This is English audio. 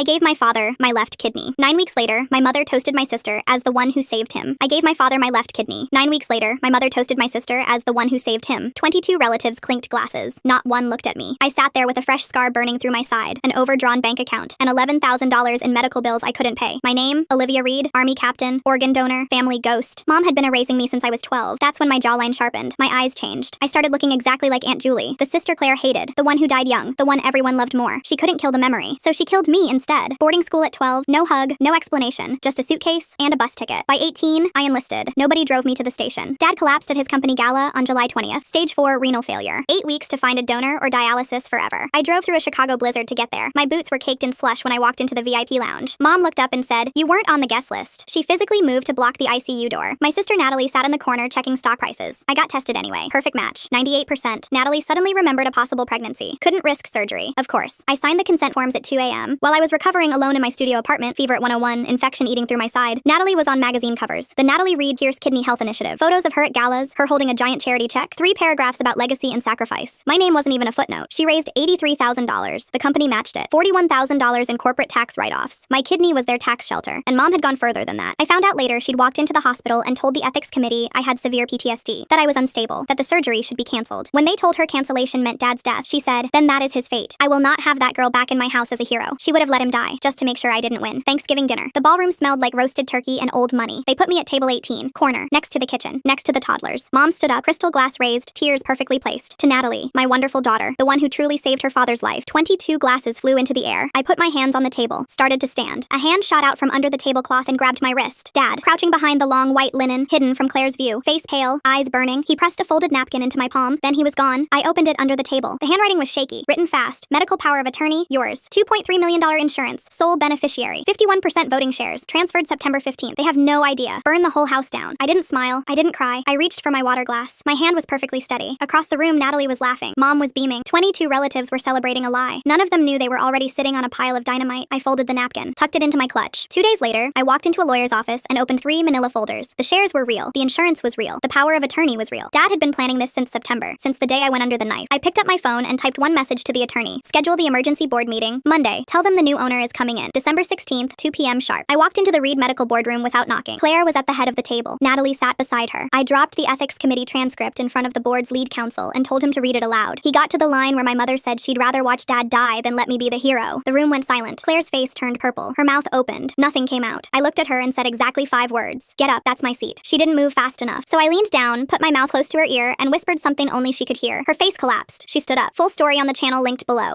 I gave my father my left kidney. 9 weeks later, my mother toasted my sister as the one who saved him. I gave my father my left kidney. 9 weeks later, my mother toasted my sister as the one who saved him. 22 relatives clinked glasses. Not one looked at me. I sat there with a fresh scar burning through my side, an overdrawn bank account, and $11,000 in medical bills I couldn't pay. My name? Olivia Reed, Army Captain, organ donor, family ghost. Mom had been erasing me since I was 12. That's when my jawline sharpened. My eyes changed. I started looking exactly like Aunt Julie, the sister Claire hated, the one who died young, the one everyone loved more. She couldn't kill the memory, so she killed me instead. Boarding school at 12, no hug, no explanation, just a suitcase and a bus ticket. By 18, I enlisted. Nobody drove me to the station. Dad collapsed at his company gala on July 20th. Stage 4 renal failure. 8 weeks to find a donor or dialysis forever. I drove through a Chicago blizzard to get there. My boots were caked in slush when I walked into the VIP lounge. Mom looked up and said, "You weren't on the guest list." She physically moved to block the ICU door. My sister Natalie sat in the corner checking stock prices. I got tested anyway. Perfect match. 98%. Natalie suddenly remembered a possible pregnancy. Couldn't risk surgery. Of course. I signed the consent forms at 2 a.m. While I was recovering alone in my studio apartment, fever at 101, infection eating through my side, Natalie was on magazine covers. The Natalie Reed Pierce Kidney Health Initiative. Photos of her at galas, her holding a giant charity check, 3 paragraphs about legacy and sacrifice. My name wasn't even a footnote. She raised $83,000. The company matched it. $41,000 in corporate tax write-offs. My kidney was their tax shelter, and Mom had gone further than that. I found out later she'd walked into the hospital and told the ethics committee I had severe PTSD, that I was unstable, that the surgery should be canceled. When they told her cancellation meant Dad's death, she said, "Then that is his fate. I will not have that girl back in my house as a hero." She would have let him die, just to make sure I didn't win. Thanksgiving dinner. The ballroom smelled like roasted turkey and old money. They put me at table 18, corner, next to the kitchen, next to the toddlers. Mom stood up, crystal glass raised, tears perfectly placed. To Natalie, my wonderful daughter, the one who truly saved her father's life. 22 glasses flew into the air. I put my hands on the table, started to stand. A hand shot out from under the tablecloth and grabbed my wrist. Dad, crouching behind the long white linen, hidden from Claire's view, face pale, eyes burning. He pressed a folded napkin into my palm, then he was gone. I opened it under the table. The handwriting was shaky, written fast. Medical power of attorney, yours. $2.3 million insurance, sole beneficiary. 51% voting shares, transferred September 15th. They have no idea. Burn the whole house down. I didn't smile. I didn't cry. I reached for my water glass. My hand was perfectly steady. Across the room, Natalie was laughing. Mom was beaming. 22 relatives were celebrating a lie. None of them knew they were already sitting on a pile of dynamite. I folded the napkin, tucked it into my clutch. 2 days later, I walked into a lawyer's office and opened 3 manila folders. The shares were real. The insurance was real. The power of attorney was real. Dad had been planning this since September, since the day I went under the knife. I picked up my phone and typed one message to the attorney. Schedule the emergency board meeting. Monday. Tell them the new owner is coming in. December 16th, 2 p.m. sharp. I walked into the Reed Medical boardroom without knocking. Claire was at the head of the table. Natalie sat beside her. I dropped the ethics committee transcript in front of the board's lead counsel and told him to read it aloud. He got to the line where my mother said she'd rather watch Dad die than let me be the hero. The room went silent. Claire's face turned purple. Her mouth opened. Nothing came out. I looked at her and said exactly 5 words. "Get up, that's my seat." She didn't move fast enough. So I leaned down, put my mouth close to her ear, and whispered something only she could hear. Her face collapsed. She stood up. Full story on the channel linked below.